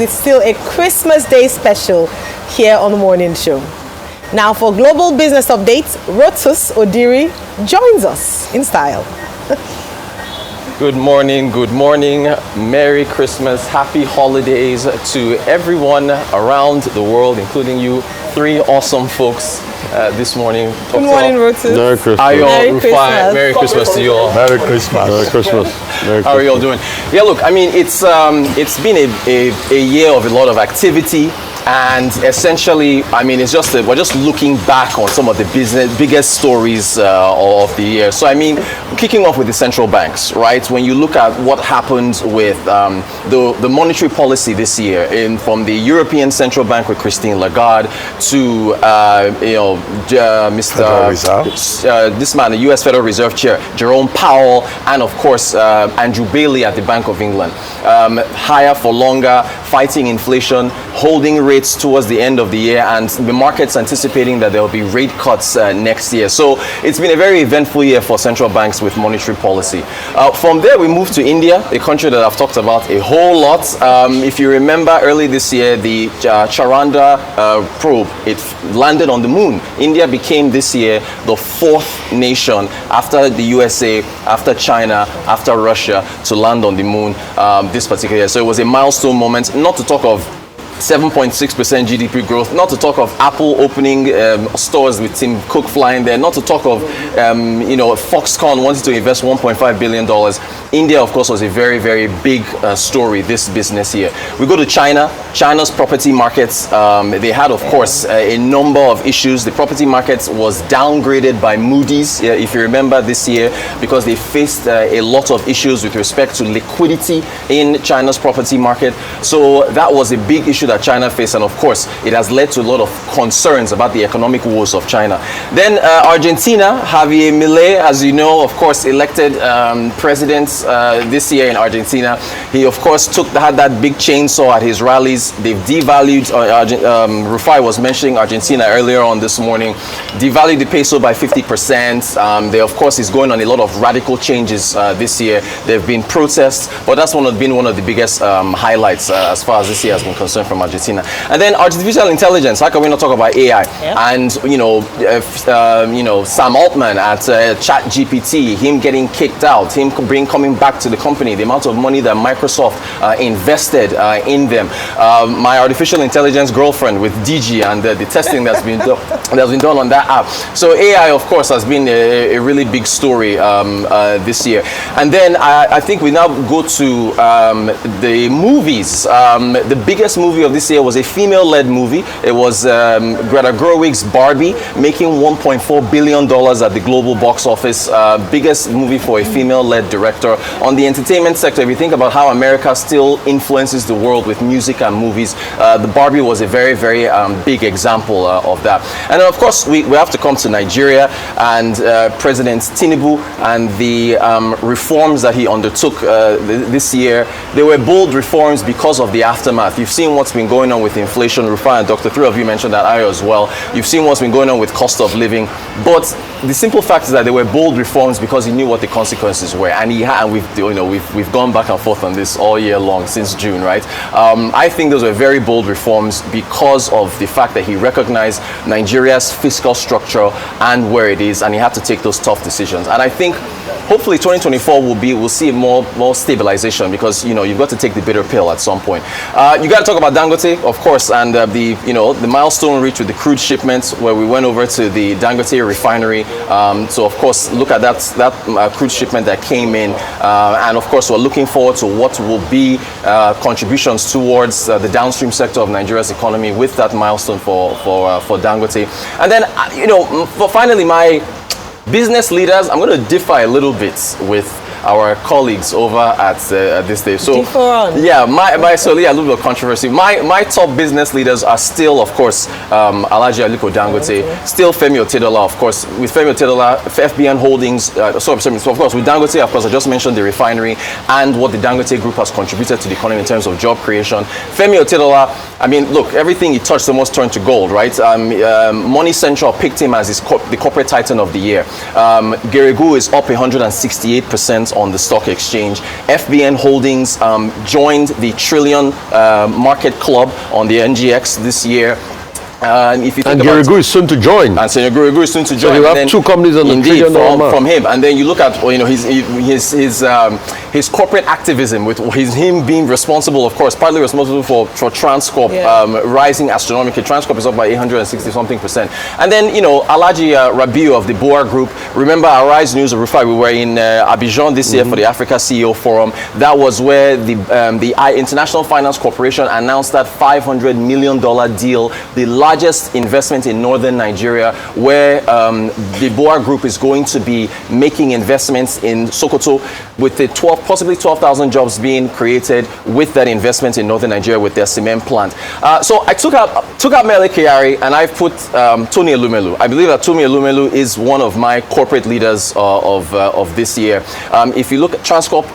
it's still a Christmas Day special here on the morning show. Now for global business updates, Rotus Odiri joins us in style. Good morning, Merry Christmas, Happy Holidays to everyone around the world, including you three awesome folks this morning. Good morning, Rotus. Merry Christmas. Merry Christmas. Merry Christmas to you all. Merry Christmas. Merry Christmas. How are you all doing? Yeah, look, I mean, it's been a year of a lot of activity. And essentially, I mean, it's just we're just looking back on some of the biggest stories of the year. So, I mean, kicking off with the central banks, right? When you look at what happened with the monetary policy this year, from the European Central Bank with Christine Lagarde to this man, the U.S. Federal Reserve Chair Jerome Powell, and of course Andrew Bailey at the Bank of England, higher for longer, fighting inflation, holding rates towards the end of the year, and the market's anticipating that there will be rate cuts next year. So it's been a very eventful year for central banks with monetary policy. From there, we move to India, a country that I've talked about a whole lot. If you remember early this year, the Charanda probe, it landed on the moon. India became this year the fourth nation after the USA, after China, after Russia to land on the moon this particular year. So it was a milestone moment, not to talk of 7.6% GDP growth, not to talk of Apple opening stores with Tim Cook flying there, not to talk of Foxconn wanting to invest $1.5 billion. India, of course, was a very, very big story this business year. We go to China. China's property markets, they had, of course, a number of issues. The property markets was downgraded by Moody's, if you remember this year, because they faced a lot of issues with respect to liquidity in China's property market. So that was a big issue that China faced, and of course, it has led to a lot of concerns about the economic woes of China. Then Argentina, Javier Milei, as you know, of course, elected president this year in Argentina. He, of course, had that big chainsaw at his rallies. They've devalued, Rufai was mentioning Argentina earlier on this morning, devalued the peso by 50%. They, of course, is going on a lot of radical changes this year. There have been protests, but that's been one of the biggest highlights as far as this year has been concerned from Argentina. And then artificial intelligence. How can we not talk about AI? Yeah. And Sam Altman at ChatGPT, him getting kicked out, him coming back to the company, the amount of money that Microsoft invested in them. My artificial intelligence girlfriend with DG and the testing that's been done on that app. So AI, of course, has been a really big story this year. And then I think we now go to the movies. The biggest movie of this year was a female-led movie. It was Greta Gerwig's Barbie, making $1.4 billion at the global box office. Biggest movie for a female-led director. On the entertainment sector, if you think about how America still influences the world with music and movies, the Barbie was a very, very big example of that. And then, of course, we have to come to Nigeria and President Tinubu and the reforms that he undertook this year. They were bold reforms because of the aftermath. You've seen what's been going on with inflation. Rufai and Dr. Three of you mentioned that earlier as well. You've seen what's been going on with cost of living. But the simple fact is that they were bold reforms because he knew what the consequences were. And we've gone back and forth on this all year long since June, right? I think those were very bold reforms because of the fact that he recognized Nigeria's fiscal structure and where it is, and he had to take those tough decisions. And I think hopefully 2024 we'll see more stabilization, because you've got to take the bitter pill at some point. You got to talk about Dangote, of course, and the milestone reached with the crude shipments, where we went over to the Dangote refinery. So of course, look at that crude shipment that came in, and of course, we're looking forward to what will be contributions towards the downstream sector of Nigeria's economy with that milestone for Dangote. And then finally, my business leaders, I'm going to differ a little bit with our colleagues over at this stage. So yeah, a little bit of controversy. My top business leaders are still, of course, Alhaji Aliko Dangote, still Femi Otedola, of course, with Femi Otedola, FBN Holdings, of course, with Dangote, of course, I just mentioned the refinery and what the Dangote Group has contributed to the economy in terms of job creation. Femi Otedola, I mean, look, everything he touched almost turned to gold, right? Money Central picked him as the corporate titan of the year. Geregu is up 168% investments on the stock exchange. FBN Holdings joined the Trillion Market Club on the NGX this year. If you think and Gerigu is soon to join. And Senator Gerigu is soon to join. So you have two companies on the indeed, Trillion from him. And then you look at his corporate activism, with him being responsible, of course, partly responsible for Transcorp rising astronomically. Transcorp is up by 860-something%. And then, Alhaji Rabiu of the Boer Group. Remember Arise News of Rufai, we were in Abidjan this year for the Africa CEO Forum. That was where the International Finance Corporation announced that $500 million deal, the largest investment in northern Nigeria, where the Boer Group is going to be making investments in Sokoto, with the possibly 12,000 jobs being created with that investment in northern Nigeria with their cement plant. So I took out Mele Kyari and I've put Tony Elumelu. I believe that Tony Elumelu is one of my corporate leaders of this year. If you look at Transcorp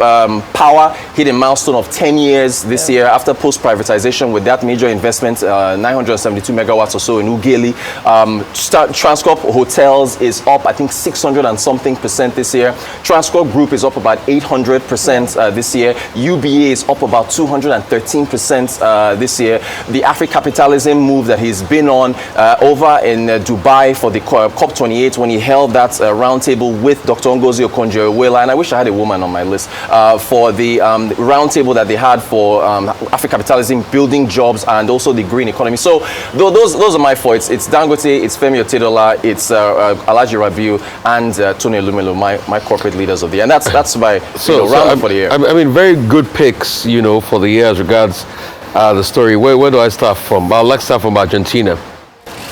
Power, hit a milestone of 10 years this year after post-privatization with that major investment, 972 megawatts or so in Ugeli. Transcorp Hotels is up, I think, 600 and something% this year. Transcorp Group is up about 800% this year. UBA is up about 213% this year. The Afri-capitalism move that he's been on over in Dubai for the COP28, when he held that roundtable with Dr. Ngozi Okonjo-Iweala, and I wish I had a woman on my list, for the roundtable that they had for Afri-capitalism, building jobs, and also the green economy. So those are my four. It's Dangote, it's Femi Otedola, it's Alhaji Rabiu, and Tony Elumelu, my corporate leaders of the year. And that's my roundup for the year. I mean, very good picks, for the year as regards the story. Where do I start from? I'd like to start from Argentina,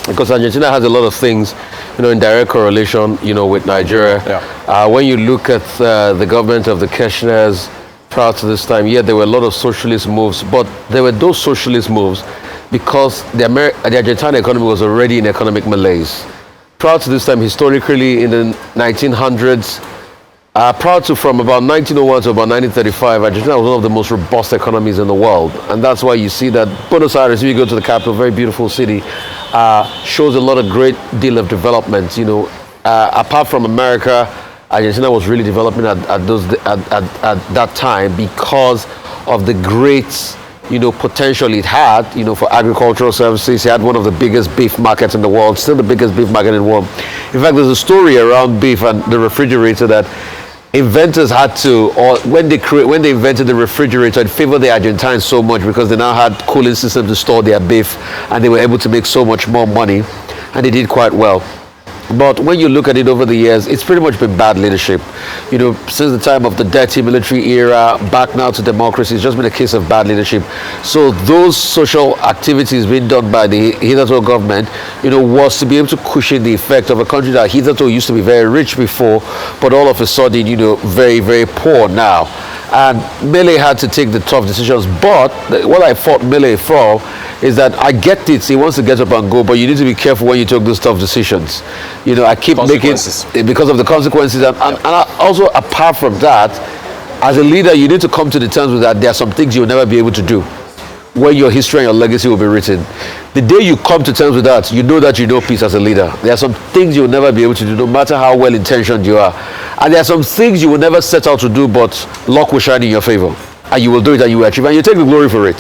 because Argentina has a lot of things, in direct correlation, with Nigeria. Yeah. When you look at the government of the Kirchners prior to this time, there were a lot of socialist moves, but there were those socialist moves because the Argentine economy was already in economic malaise. Prior to this time, historically, in the 1900s, from about 1901 to about 1935, Argentina was one of the most robust economies in the world. And that's why you see that Buenos Aires, if you go to the capital, very beautiful city, shows a lot of great deal of development. Apart from America, Argentina was really developing at that time because of the great potential it had, for agricultural services. It had one of the biggest beef markets in the world, still the biggest beef market in the world. In fact, there's a story around beef and the refrigerator that inventors had to, or when they invented the refrigerator, it favored the Argentines so much because they now had cooling systems to store their beef, and they were able to make so much more money, and they did quite well. But when you look at it over the years, it's pretty much been bad leadership. Since the time of the dirty military era, back now to democracy, it's just been a case of bad leadership. So those social activities being done by the hitherto government, was to be able to cushion the effect of a country that hitherto used to be very rich before, but all of a sudden, very, very poor now. And Mele had to take the tough decisions. But what I fought Mele for is that I get it. He wants to get up and go, but you need to be careful when you take those tough decisions. I keep making, because of the consequences. And also, apart from that, as a leader, you need to come to the terms with that there are some things you'll never be able to do, where your history and your legacy will be written. The day you come to terms with that, you know peace as a leader. There are some things you'll never be able to do, no matter how well-intentioned you are. And there are some things you will never set out to do, but luck will shine in your favor. And you will do it and you will achieve, and you take the glory for it.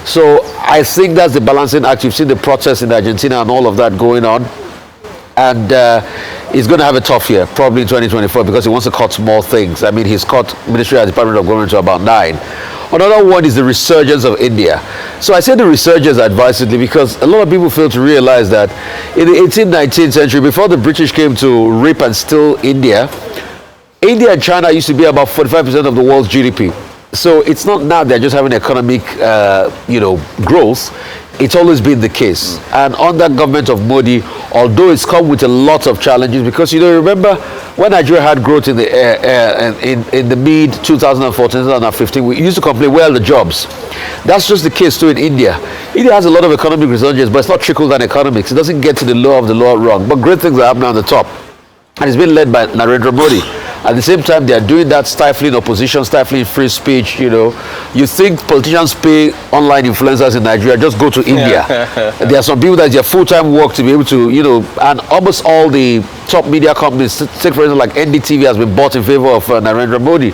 So I think that's the balancing act. You've seen the protests in Argentina and all of that going on. And he's going to have a tough year, probably in 2024, because he wants to cut small things. I mean, he's cut Ministry and Department of Government to about 9. Another one is the resurgence of India. So I say the resurgence advisedly because a lot of people fail to realize that in the 18th, 19th century, before the British came to rape and steal India and China used to be about 45% of the world's GDP. So it's not now they're just having economic, growth. It's always been the case. And under government of Modi, although it's come with a lot of challenges, because remember when Nigeria had growth in the mid 2014, 2015, we used to complain, where are the jobs? That's just the case too in India. India has a lot of economic resurgence, but it's not trickle-down economics. It doesn't get to the lower of the lower rung. But great things are happening on the top. And it's been led by Narendra Modi. At the same time, they are doing that, stifling opposition, stifling free speech. You think politicians pay online influencers in Nigeria? Just go to India. There are some people that their full-time work to be able to, and almost all the top media companies, take for instance like NDTV has been bought in favor of Narendra Modi.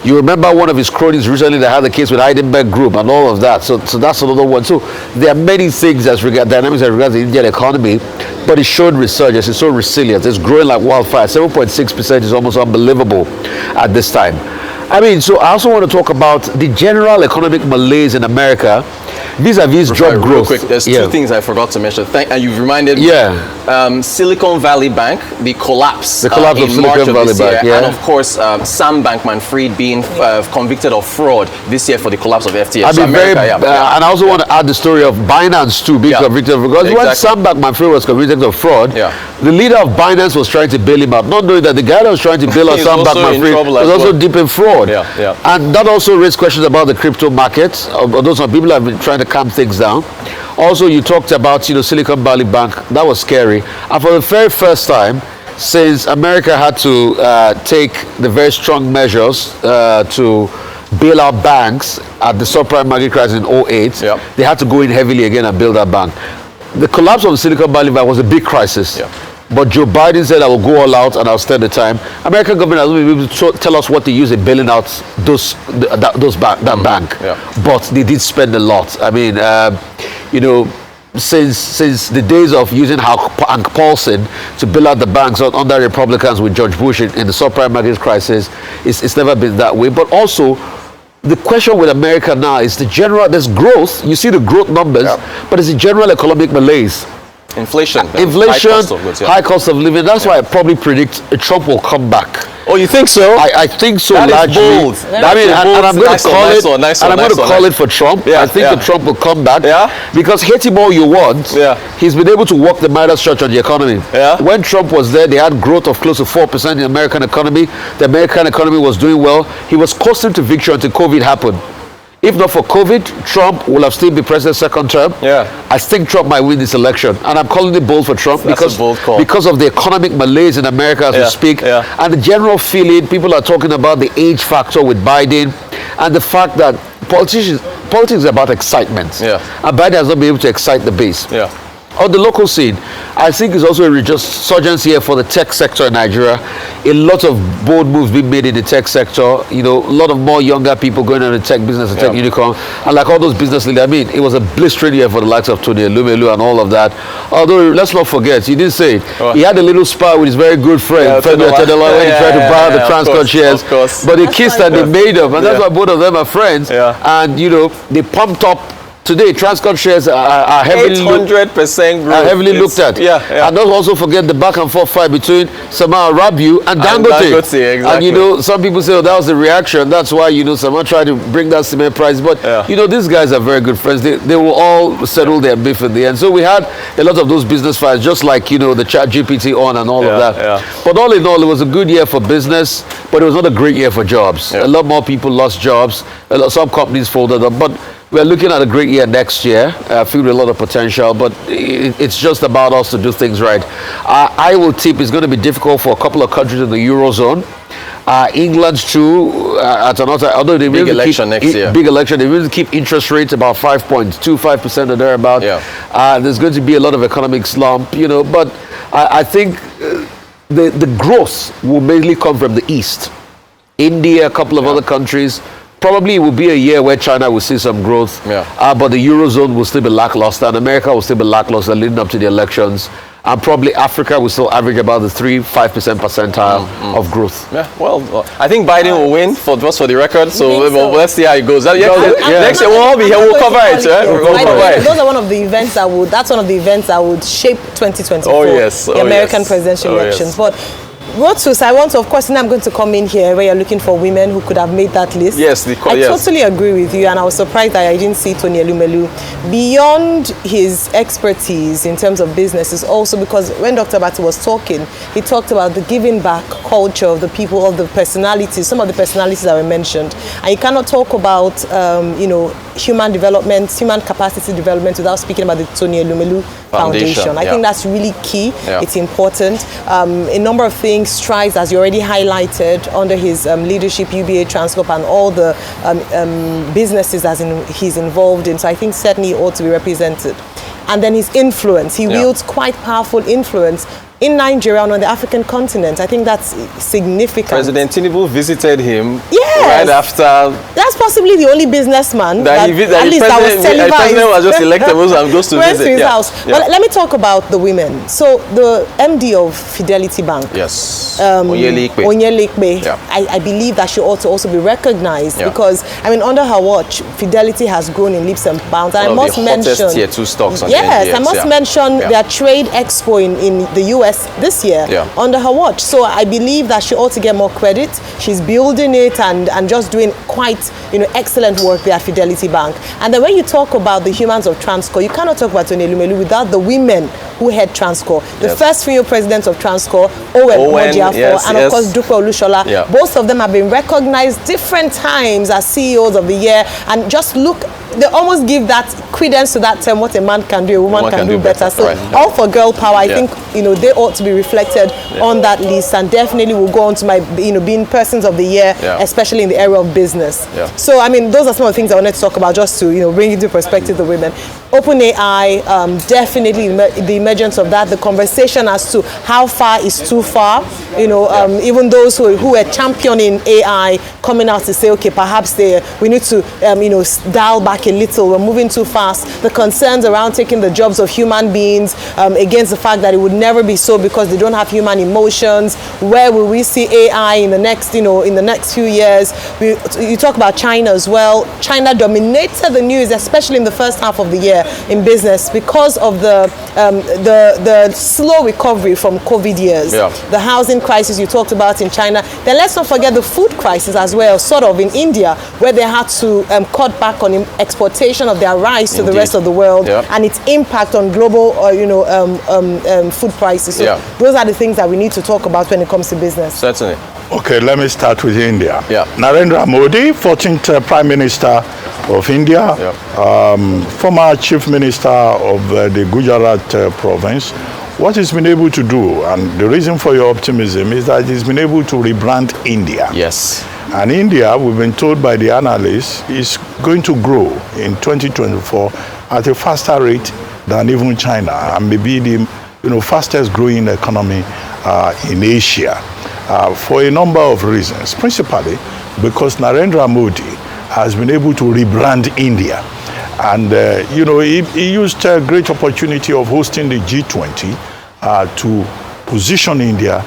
You remember one of his cronies recently that had the case with Heidenberg Group and all of that. So that's another one. So there are many things as regard dynamics as regards the Indian economy, but it showed resurgence. It's so resilient. It's growing like wildfire. 7.6% is almost unbelievable at this time. I mean, so I also want to talk about the general economic malaise in America vis-a-vis job growth. Real quick, there's two things I forgot to mention. And you've reminded me. Silicon Valley Bank, the collapse of March Silicon Valley Bank, and of course Sam Bankman-Fried being convicted of fraud this year for the collapse of FTX. And I also want to add the story of Binance too being convicted, because when Sam Bankman-Fried was convicted of fraud, the leader of Binance was trying to bail him out, not knowing that the guy that was trying to bail out Sam Bankman-Fried was also deep in fraud. And that also raised questions about the crypto market, although some people have been trying to calm things down. Also, you talked about Silicon Valley Bank. That was scary. And for the very first time since America had to take the very strong measures to bail out banks at the subprime market crisis in 2008, they had to go in heavily again and build that bank. The collapse of the Silicon Valley Bank was a big crisis. But Joe Biden said, I will go all out and I'll stand the time. American government has not been able to tell us what they use in bailing out that bank. But they did spend a lot. I mean, since the days of using Hank Paulson to bail out the banks under Republicans with George Bush in the subprime market crisis, it's never been that way. But also, the question with America now is there's growth. You see the growth numbers, but it's a general economic malaise. Inflation, high cost of living. That's why I probably predict Trump will come back. Oh, you think so? I think so. That largely. is bold. And I'm going to call it for Trump. I think that Trump will come back. Because hate him all you want. He's been able to walk the Midas church on the economy. When Trump was there, they had growth of close to 4% in the American economy. The American economy was doing well. He was coasting to victory until COVID happened. If not for COVID, Trump will have still been president second term. I think Trump might win this election. And I'm calling it bold for Trump because of the economic malaise in America as we speak. And the general feeling, people are talking about the age factor with Biden and the fact that politics is about excitement. And Biden has not been able to excite the base. On the local scene, I think it's also a resurgence here for the tech sector in Nigeria. A lot of bold moves being made in the tech sector. A lot of more younger people going into the tech business, the tech unicorn. And like all those business leaders, I mean, it was a blistering year for the likes of Tony Elumelu and all of that. Although, let's not forget, he didn't say it. He had a little spat with his very good friend, Femi Otedola, when he tried to buy the Transcorp shares. But they kissed and they made up. And that's why both of them are friends. And, they pumped up. Today, Transcorp shares are heavily 800% growth. Heavily looked at. And don't also forget the back and forth fight between Sama Rabiu and Dangote. Exactly. And some people say, that was the reaction. That's why Sama tried to bring that cement price. But these guys are very good friends. They will all settle their beef in the end. So we had a lot of those business fights, just like the chat GPT on and all of that. But all in all, it was a good year for business, but it was not a great year for jobs. A lot more people lost jobs. Some companies folded up. But we're looking at a great year next year, filled with a lot of potential, but it's just about us to do things right. I will tip it's going to be difficult for a couple of countries in the Eurozone. England too, although they big election next year. Big election, they will keep interest rates about 5.25% or thereabout. There's going to be a lot of economic slump, but I think the growth will mainly come from the East. India, a couple of other countries. Probably it will be a year where China will see some growth, but the Eurozone will still be lackluster, and America will still be lackluster leading up to the elections. And probably Africa will still average about the 3-5% percentile of growth. Well, I think Biden will win just for the record. So let's see how it goes. Next year we'll all be here. We'll cover it. Those are one of the events that's one of the events that would shape 2024. The American presidential elections. But Rotus, I want to, of course, now I'm going to come in here where you're looking for women who could have made that list. I totally agree with you, and I was surprised that I didn't see Tony Elumelu. Beyond his expertise in terms of business is also because when Dr. Batu was talking, he talked about the giving back culture of the people, of the personalities, some of the personalities that were mentioned. And you cannot talk about, human development, human capacity development without speaking about the Tony Elumelu Foundation. I think that's really key. It's important. A number of things, strides, as you already highlighted, under his leadership, UBA, Transcorp, and all the businesses he's involved in. So I think certainly ought to be represented. And then his influence. He wields quite powerful influence in Nigeria and on the African continent. I think that's significant. President Tinubu visited him right after. That's possibly the only businessman that was televised. The president was just elected and goes to visit his house. But let me talk about the women. So the MD of Fidelity Bank. Yes. Onyelekpe. I believe that she ought to also be recognized because, I mean, under her watch, Fidelity has grown in leaps and bounds. And I must mention tier 2 stocks on yes, I must mention their trade expo in the US this year under her watch. So I believe that she ought to get more credit. She's building it and just doing quite excellent work there at Fidelity Bank. And then when you talk about the humans of Transcorp, you cannot talk about Tony Elumelu without the women who head Transcorp. The first female president of Transcorp, Owen Mojiafo, and of course Dupe Olushola. Both of them have been recognized different times as CEOs of the year. And just look, they almost give that credence to that term, what a man can do, a woman can do better. So all for girl power, I think they ought to be reflected on that list, and definitely will go on to my being persons of the year, especially in the area of business. So I mean, those are some of the things I wanted to talk about, just to bring into perspective the women. OpenAI, definitely the emergence of that, the conversation as to how far is too far. Even those who are championing AI coming out to say, okay, perhaps we need to dial back a little. We're moving too fast. The concerns around taking the jobs of human beings, against the fact that it would never be so because they don't have human emotions. Where will we see AI in the next few years? You talk about China as well. China dominated the news, especially in the first half of the year in business, because of the slow recovery from COVID years. The housing crisis you talked about in China. Then let's not forget the food crisis as well, sort of in India, where they had to cut back on exportation of their rice to the rest of the world, and its impact on global food prices. So those are the things that we need to talk about when it comes to business. Certainly. Okay, let me start with India. Narendra Modi, 14th Prime Minister of India, former Chief Minister of the Gujarat province. What he's been able to do, and the reason for your optimism, is that he's been able to rebrand India. Yes. And India, we've been told by the analysts, is going to grow in 2024 at a faster rate than even China, and maybe the fastest growing economy in Asia, for a number of reasons. Principally because Narendra Modi has been able to rebrand India. And, he used a great opportunity of hosting the G20 to position India,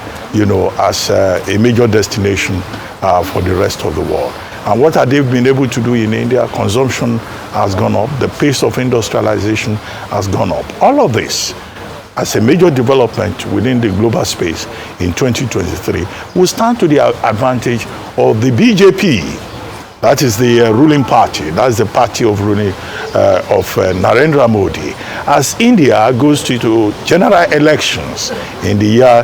as a major destination for the rest of the world. And what have they been able to do in India? Consumption has gone up. The pace of industrialization has gone up. All of this, as a major development within the global space in 2023, will stand to the advantage of the BJP. That is the ruling party. That's the party of Narendra Modi. As India goes to general elections in the year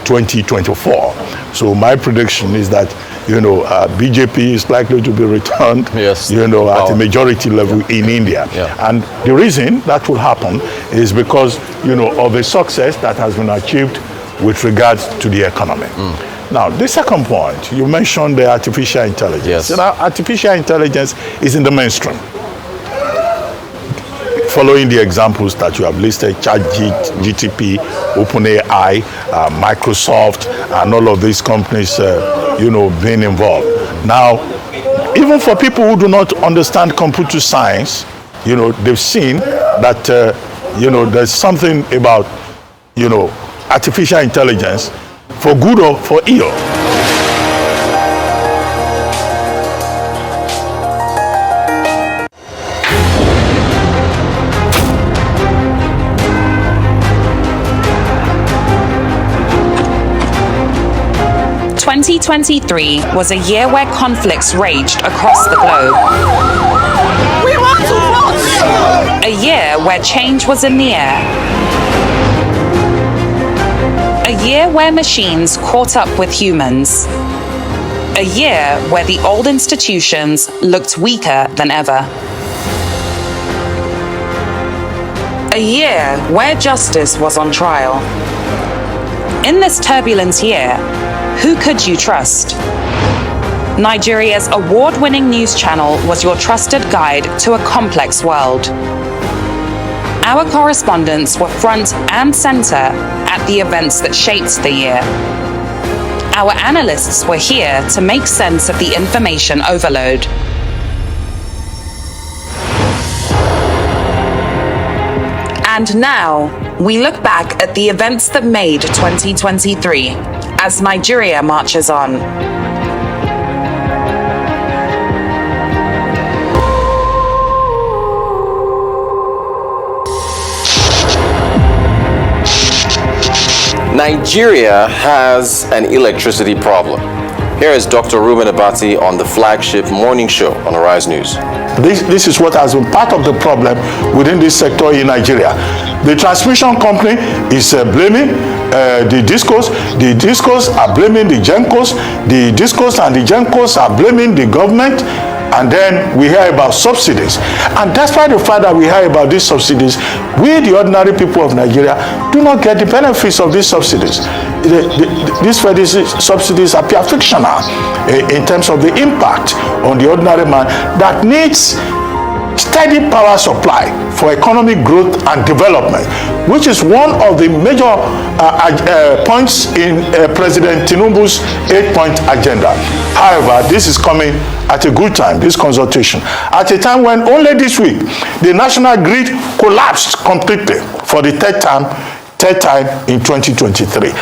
2024. So my prediction is that, BJP is likely to be returned, at a majority level in India. And the reason that will happen is because, of the success that has been achieved with regards to the economy. Now, the second point, you mentioned the artificial intelligence. Artificial intelligence is in the mainstream. Following the examples that you have listed, ChatGPT, OpenAI, Microsoft, and all of these companies, being involved. Now, even for people who do not understand computer science, they've seen that, there's something about, artificial intelligence, for good or for ill. "2023 was a year where conflicts raged across the globe. We want to vote! A year where change was in the air. A year where machines caught up with humans. A year where the old institutions looked weaker than ever. A year where justice was on trial. In this turbulent year, who could you trust? Nigeria's award-winning news channel was your trusted guide to a complex world. Our correspondents were front and center at the events that shaped the year. Our analysts were here to make sense of the information overload. And now, we look back at the events that made 2023 as Nigeria marches on. Nigeria has an electricity problem. Here is Dr. Ruben Abati on the flagship morning show on Arise News. This is what has been part of the problem within this sector in Nigeria. The transmission company is blaming the DISCOs. The DISCOs are blaming the GENCOs. The DISCOs and the GENCOs are blaming the government. And then we hear about subsidies. And despite the fact that we hear about these subsidies, we, the ordinary people of Nigeria, do not get the benefits of these subsidies. These subsidies appear fictional in terms of the impact on the ordinary man that needs steady power supply for economic growth and development, which is one of the major points in President Tinubu's 8-point agenda. However, this is coming at a good time, this consultation, at a time when only this week the national grid collapsed completely for the third time in 2023.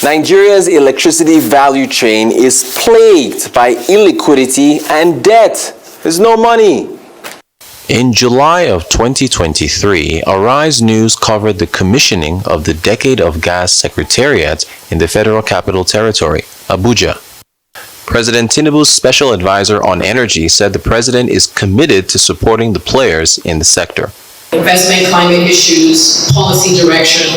Nigeria's electricity value chain is plagued by illiquidity and debt. There's no money. In July of 2023, Arise News covered the commissioning of the Decade of Gas Secretariat in the Federal Capital Territory, Abuja. President Tinubu's special advisor on energy said the president is committed to supporting the players in the sector. Investment, climate issues, policy direction,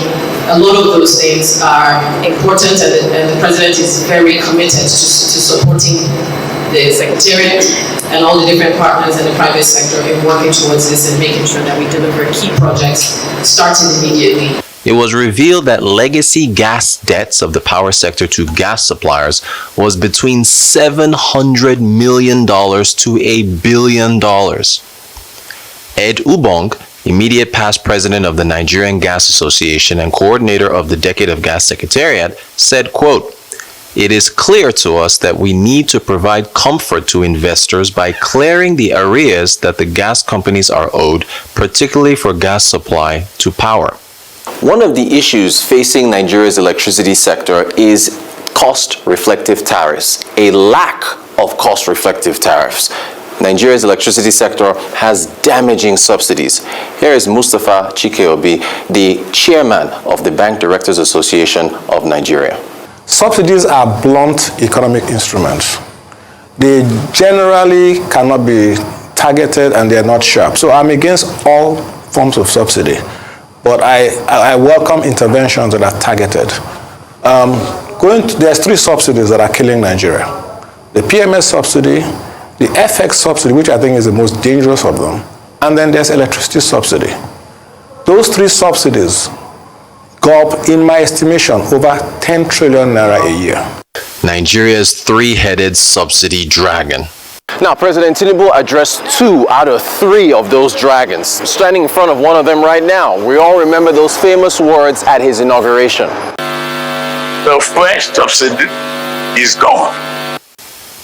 a lot of those things are important, and the president is very committed to supporting the secretariat and all the different partners in the private sector in working towards this and making sure that we deliver key projects starting immediately. It was revealed that legacy gas debts of the power sector to gas suppliers was between $700 million to $1 billion. Ed Ubong, immediate past president of the Nigerian Gas Association and coordinator of the Decade of Gas Secretariat, said, quote, "It is clear to us that we need to provide comfort to investors by clearing the arrears that the gas companies are owed, particularly for gas supply to power." One of the issues facing Nigeria's electricity sector is cost-reflective tariffs, a lack of cost-reflective tariffs. Nigeria's electricity sector has damaging subsidies. Here is Mustafa Chikeobi, the chairman of the Bank Directors Association of Nigeria. Subsidies are blunt economic instruments. They generally cannot be targeted and they are not sharp. So I'm against all forms of subsidy, but I welcome interventions that are targeted. There's 3 subsidies that are killing Nigeria. The PMS subsidy, the FX subsidy, which I think is the most dangerous of them, and then there's electricity subsidy. Those 3 subsidies go up, in my estimation, over 10 trillion naira a year. Nigeria's 3-headed subsidy dragon. Now, President Tinubu addressed 2 out of 3 of those dragons. Standing in front of one of them right now. We all remember those famous words at his inauguration. The first subsidy is gone.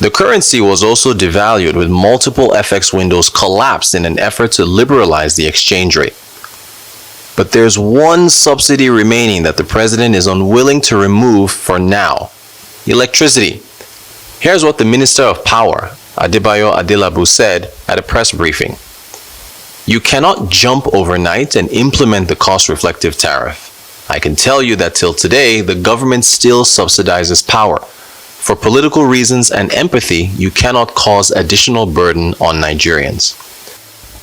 The currency was also devalued, with multiple FX windows collapsed in an effort to liberalize the exchange rate. But there's one subsidy remaining that the president is unwilling to remove for now: electricity. Here's what the Minister of Power, Adebayo Adelabu, said at a press briefing. "You cannot jump overnight and implement the cost-reflective tariff. I can tell you that till today, the government still subsidizes power. For political reasons and empathy, you cannot cause additional burden on Nigerians."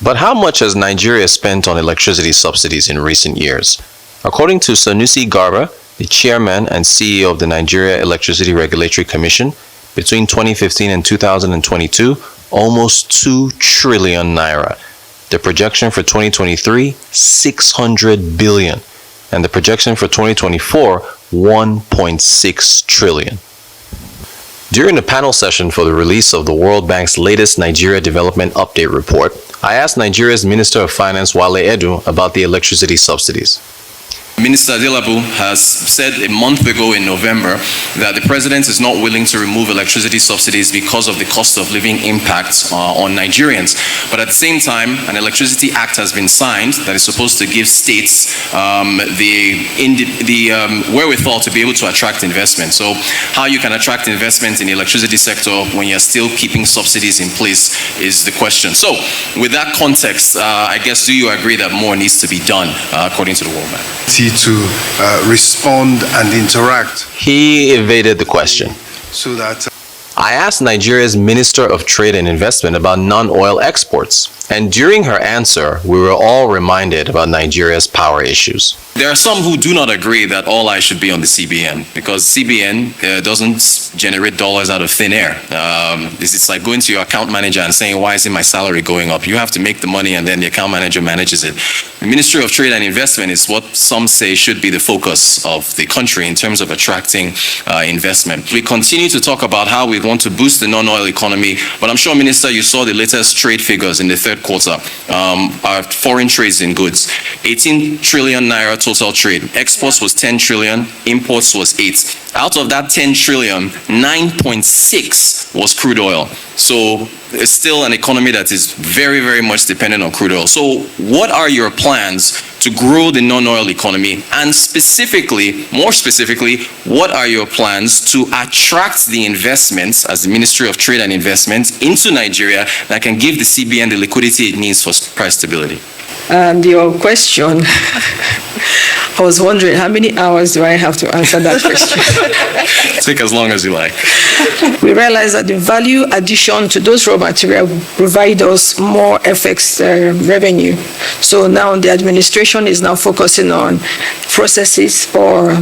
But how much has Nigeria spent on electricity subsidies in recent years? According to Sanusi Garba, the chairman and CEO of the Nigeria Electricity Regulatory Commission, between 2015 and 2022, almost 2 trillion naira. The projection for 2023, 600 billion. And the projection for 2024, 1.6 trillion. During the panel session for the release of the World Bank's latest Nigeria Development Update Report, I asked Nigeria's Minister of Finance, Wale Edu, about the electricity subsidies. Minister Tinubu has said a month ago in November that the president is not willing to remove electricity subsidies because of the cost of living impact on Nigerians. But at the same time, an electricity act has been signed that is supposed to give states the wherewithal to be able to attract investment. So how you can attract investment in the electricity sector when you're still keeping subsidies in place is the question. So with that context, I guess, do you agree that more needs to be done according to the World Bank? To respond and interact. He evaded the question. So that I asked Nigeria's Minister of Trade and Investment about non-oil exports. And during her answer, we were all reminded about Nigeria's power issues. There are some who do not agree that all eyes should be on the CBN because CBN doesn't generate dollars out of thin air. It's like going to your account manager and saying, why isn't my salary going up? You have to make the money and then the account manager manages it. The Ministry of Trade and Investment is what some say should be the focus of the country in terms of attracting investment. We continue to talk about how we want to boost the non-oil economy, but I'm sure, Minister, you saw the latest trade figures in the third quarter. Our foreign trades in goods, 18 trillion naira total trade. Exports was 10 trillion, imports was 8. Out of that 10 trillion, 9.6 was crude oil. So it's still an economy that is very, very much dependent on crude oil. So what are your plans to grow the non-oil economy? And specifically, more specifically, what are your plans to attract the investments as the Ministry of Trade and Investment into Nigeria that can give the CBN the liquidity it needs for price stability? And your question, I was wondering how many hours do I have to answer that question? Take as long as you like. We realize that the value addition to those raw materials will provide us more FX revenue. So now the administration is now focusing on processes or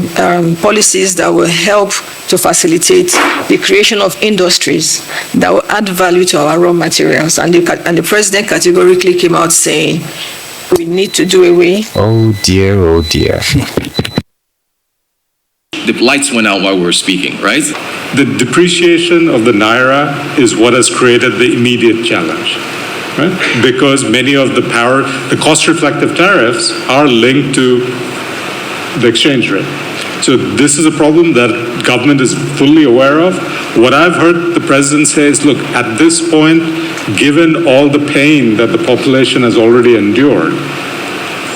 policies that will help to facilitate the creation of industries that will add value to our raw materials. And the president categorically came out saying, we need to do away. Oh dear, oh dear. The lights went out while we were speaking, right? The depreciation of the naira is what has created the immediate challenge, right? Because many of the cost-reflective tariffs are linked to the exchange rate. So this is a problem that government is fully aware of. What I've heard the president say is, look, at this point, given all the pain that the population has already endured,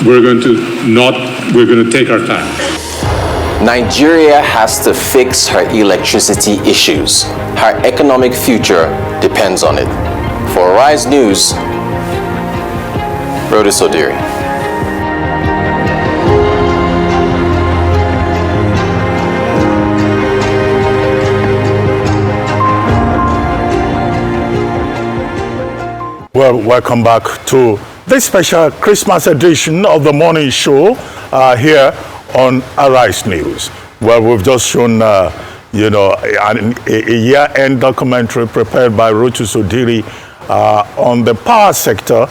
we're going to take our time. Nigeria has to fix her electricity issues. Her economic future depends on it. For Rise News, Rhoda Sodiri. Well, welcome back to this special Christmas edition of the morning show here on Arise News. Well, we've just shown, a year-end documentary prepared by Rhoda Sodiri on the power sector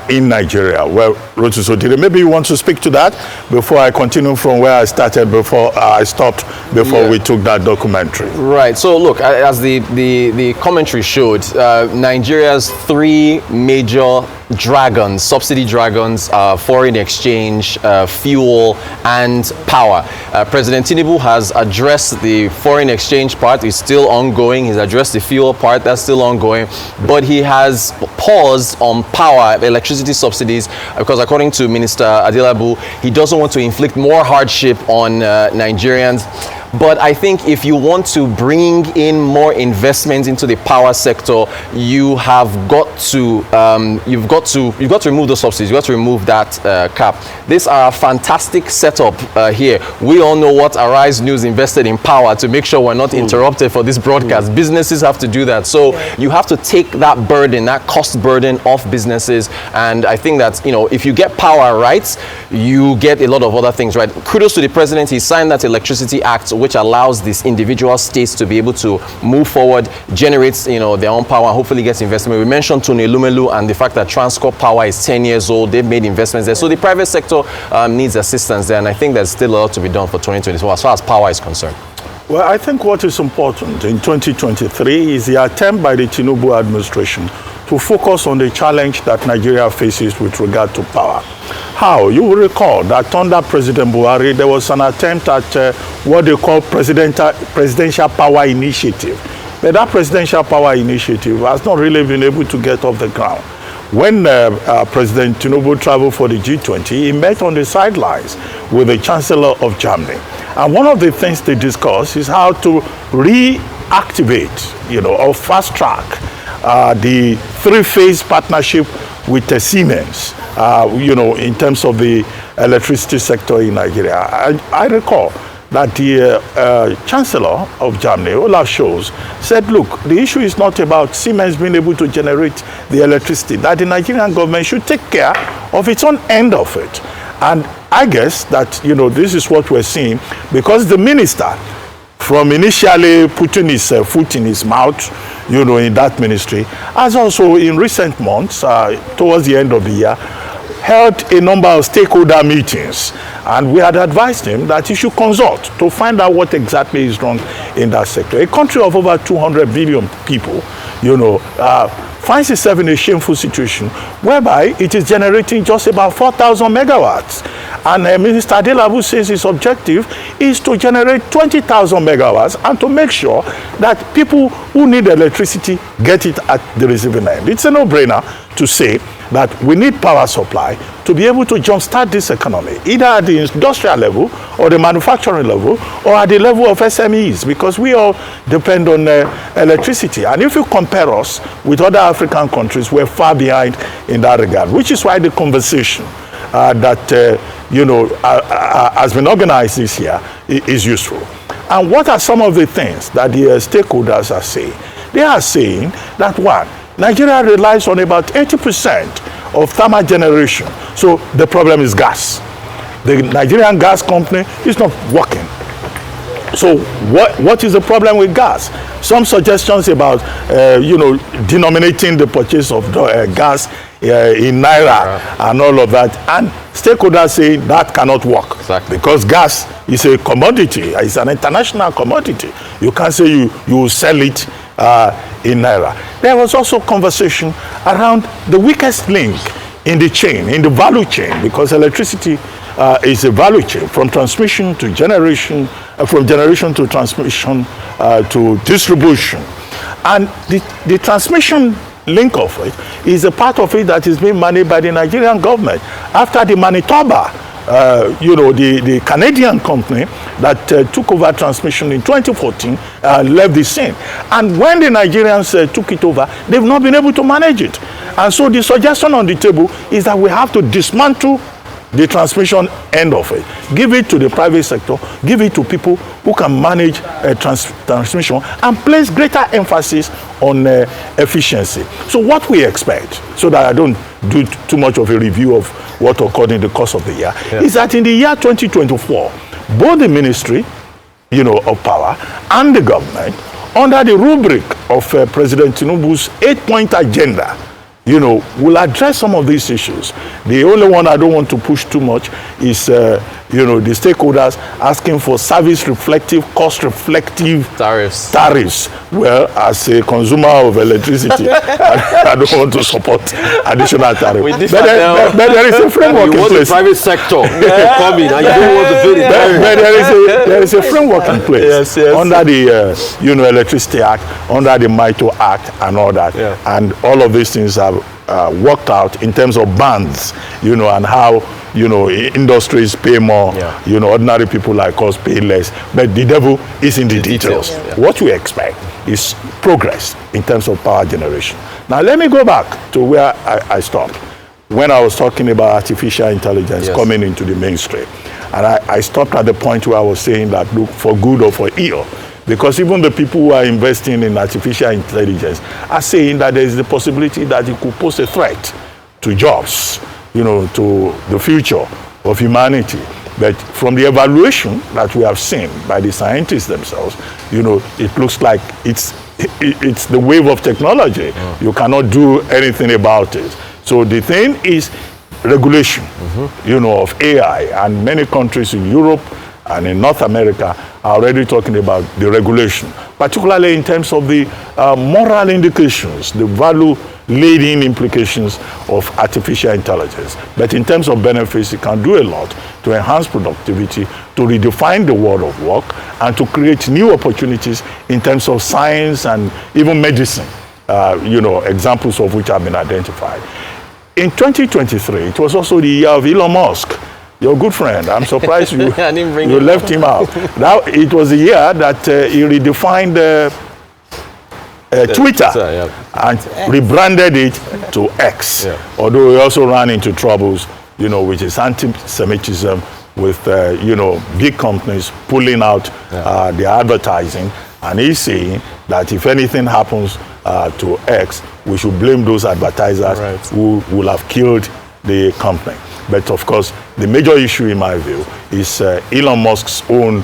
in Nigeria. Well, Rhoda Sodiri, maybe you want to speak to that before I continue from where I started, before I stopped, before we took that documentary. Right. So look, as the commentary showed, Nigeria's three major dragons, subsidy dragons, foreign exchange, fuel, and power. President Tinubu has addressed the foreign exchange part. It's still ongoing. He's addressed the fuel part. That's still ongoing. But he has paused on power, electricity subsidies, because according to Minister Adilabu, he doesn't want to inflict more hardship on Nigerians. But I think if you want to bring in more investment into the power sector, you have got to you've got to remove those subsidies. You've got to remove that cap. These are a fantastic setup here. We all know what Arise News invested in power to make sure we're not interrupted for this broadcast. Businesses have to do that. So you have to take that burden, that cost burden off businesses. And I think that, if you get power right, you get a lot of other things right. Kudos to the president. He signed that Electricity Act which allows these individual states to be able to move forward, generates their own power, and hopefully gets investment. We mentioned Tony Lumelu and the fact that Transcorp Power is 10 years old. They've made investments there. So the private sector needs assistance there, and I think there's still a lot to be done for 2024 as far as power is concerned. Well, I think what is important in 2023 is the attempt by the Tinubu administration to focus on the challenge that Nigeria faces with regard to power. How? You will recall that under President Buhari, there was an attempt at what they call Presidential Power Initiative. But that Presidential Power Initiative has not really been able to get off the ground. When President Tinubu traveled for the G20, he met on the sidelines with the Chancellor of Germany. And one of the things they discussed is how to reactivate, or fast track the three-phase partnership with Siemens, in terms of the electricity sector in Nigeria. I recall that the Chancellor of Germany, Olaf Scholz, said, look, the issue is not about Siemens being able to generate the electricity, that the Nigerian government should take care of its own end of it. And I guess that, this is what we're seeing, because the minister, from initially putting his foot in his mouth, in that ministry, has also in recent months, towards the end of the year, held a number of stakeholder meetings. And we had advised him that he should consult to find out what exactly is wrong in that sector. A country of over 200 million people, finds itself in a shameful situation whereby it is generating just about 4,000 megawatts. And Minister Adelabu says his objective is to generate 20,000 megawatts and to make sure that people who need electricity get it at the receiving end. It's a no-brainer to say that we need power supply to be able to jumpstart this economy, either at the industrial level or the manufacturing level or at the level of SMEs, because we all depend on electricity. And if you compare us with other African countries, we're far behind in that regard, which is why the conversation that has been organized this year is useful. And what are some of the things that the stakeholders are saying? They are saying that, one, Nigeria relies on about 80% of thermal generation. So the problem is gas. The Nigerian gas company is not working. So what is the problem with gas? Some suggestions about, denominating the purchase of gas in Naira and all of that. And stakeholders say that cannot work. Exactly. Because gas is a commodity. It's an international commodity. You can't say you will sell it in Naira. There was also conversation around the weakest link in the chain, in the value chain, because electricity is a value chain from transmission to generation, from generation to transmission to distribution. And the transmission link of it is a part of it that is being managed by the Nigerian government. After the Manitoba, the Canadian company that took over transmission in 2014 left the scene. And when the Nigerians took it over, they've not been able to manage it. And so the suggestion on the table is that we have to dismantle the transmission end of it. Give it to the private sector, give it to people who can manage transmission and place greater emphasis on efficiency. So what we expect, so that I don't do too much of a review of what occurred in the course of the year, is that in the year 2024, both the Ministry, of Power and the government, under the rubric of President Tinubu's 8-point agenda, will address some of these issues. The only one I don't want to push too much is, the stakeholders asking for service-reflective, cost-reflective tariffs. Well, as a consumer of electricity, I don't want to support additional tariffs. But there is a framework in place. The private sector come in and you don't want to pay the tariff. But there is a framework in place under the Electricity Act, under the MITO Act, and all that. Yeah. And all of these things are worked out in terms of bands, and how, industries pay more, ordinary people like us pay less. But the devil is in the details. Yeah. What we expect is progress in terms of power generation. Now, let me go back to where I stopped when I was talking about artificial intelligence coming into the mainstream. And I stopped at the point where I was saying that, look, for good or for ill, because even the people who are investing in artificial intelligence are saying that there is the possibility that it could pose a threat to jobs, to the future of humanity. But from the evaluation that we have seen by the scientists themselves, it looks like it's the wave of technology. You cannot do anything about it. So the thing is regulation, of AI, and many countries in Europe and in North America are already talking about the regulation, particularly in terms of the moral indications, the value-laden implications of artificial intelligence. But in terms of benefits, it can do a lot to enhance productivity, to redefine the world of work, and to create new opportunities in terms of science and even medicine, examples of which have been identified. In 2023, it was also the year of Elon Musk, your good friend. I'm surprised you left him out. Now, it was the year that he redefined Twitter and rebranded it to X. Although he also ran into troubles, with his anti-Semitism, with big companies pulling out their advertising, and he's saying that if anything happens to X, we should blame those advertisers who will have killed the company. But of course, the major issue in my view is Elon Musk's own,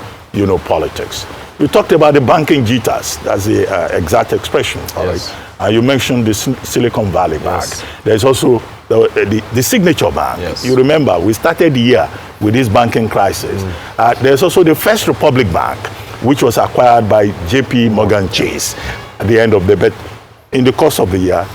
politics. You talked about the banking jitters. That's the exact expression, all right? And you mentioned the Silicon Valley Bank. There's also the Signature Bank. You remember, we started the year with this banking crisis. There's also the First Republic Bank, which was acquired by JP Morgan Chase at the end of the, but in the course of the year,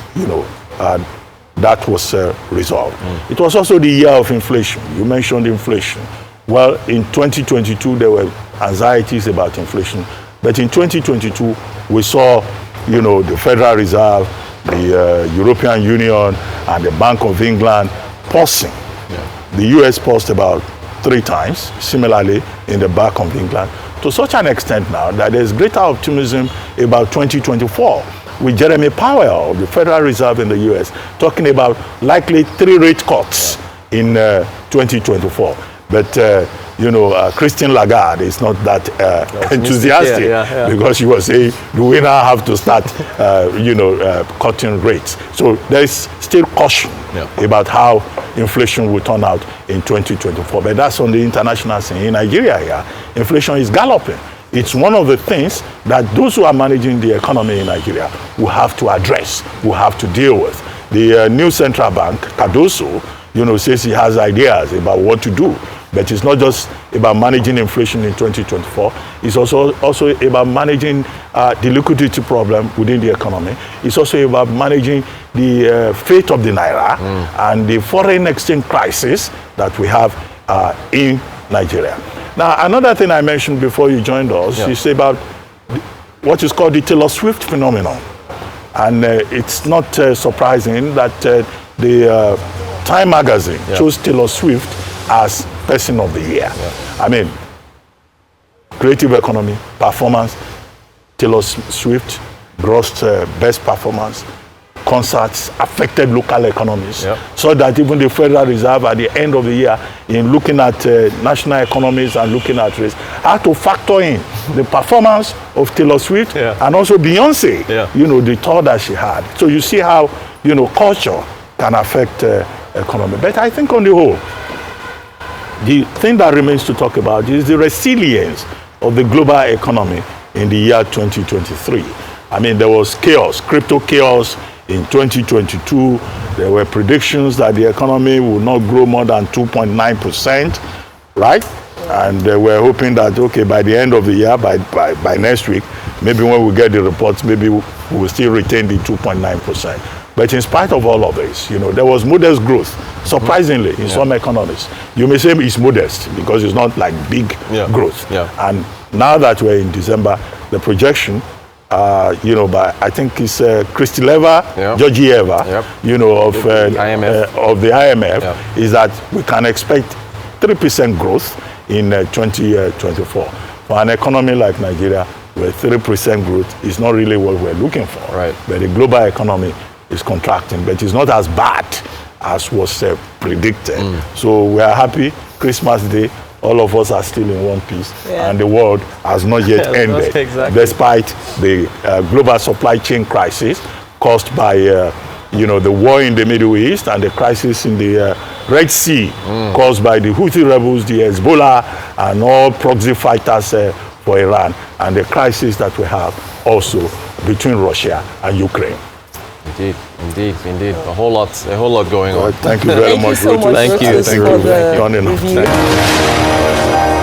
that was resolved. It was also the year of inflation. You mentioned inflation. Well, in 2022, there were anxieties about inflation. But in 2022, we saw, the Federal Reserve, the European Union, and the Bank of England pausing. The US paused about 3 times, similarly in the Bank of England, to such an extent now that there's greater optimism about 2024. With Jeremy Powell of the Federal Reserve in the US talking about likely 3 rate cuts in 2024, but Christine Lagarde is not that enthusiastic because she was saying, do we now have to start, cutting rates? So there's still caution about how inflation will turn out in 2024. But that's on the international scene. In Nigeria here, inflation is galloping. It's one of the things that those who are managing the economy in Nigeria will have to address, will have to deal with. The new central bank, Cardoso, says he has ideas about what to do. But it's not just about managing inflation in 2024. It's also about managing the liquidity problem within the economy. It's also about managing the fate of the Naira and the foreign exchange crisis that we have in Nigeria. Now, another thing I mentioned before you joined us is about what is called the Taylor Swift phenomenon. And it's not surprising that the Time magazine chose Taylor Swift as Person of the Year. I mean, creative economy, performance, Taylor Swift grossed best performance, concerts affected local economies, so that even the Federal Reserve at the end of the year, in looking at national economies and looking at race, had to factor in the performance of Taylor Swift and also Beyonce, the tour that she had. So you see how, culture can affect economy. But I think on the whole, the thing that remains to talk about is the resilience of the global economy in the year 2023. I mean, there was chaos, crypto chaos in 2022. There were predictions that the economy would not grow more than 2.9%, right? And we're hoping that, okay, by the end of the year, by next week, maybe when we get the reports, maybe we will still retain the 2.9%. But in spite of all of this, there was modest growth, surprisingly, in some economies. You may say it's modest because it's not like big growth. And now that we're in December, the projection, by I think it's Kristileva Georgieva, of the IMF, is that we can expect 3% growth in 2024. For an economy like Nigeria, where 3% growth is not really what we're looking for. But the global economy is contracting, but it's not as bad as was predicted. So we are happy. Christmas Day, all of us are still in one piece, and the world has not yet ended, despite the global supply chain crisis caused by the war in the Middle East and the crisis in the Red Sea caused by the Houthi rebels, the Hezbollah, and all proxy fighters for Iran, and the crisis that we have also between Russia and Ukraine. Indeed. A whole lot going on. Thank you very much. Thank you so much. Thank you. Thank you for the review.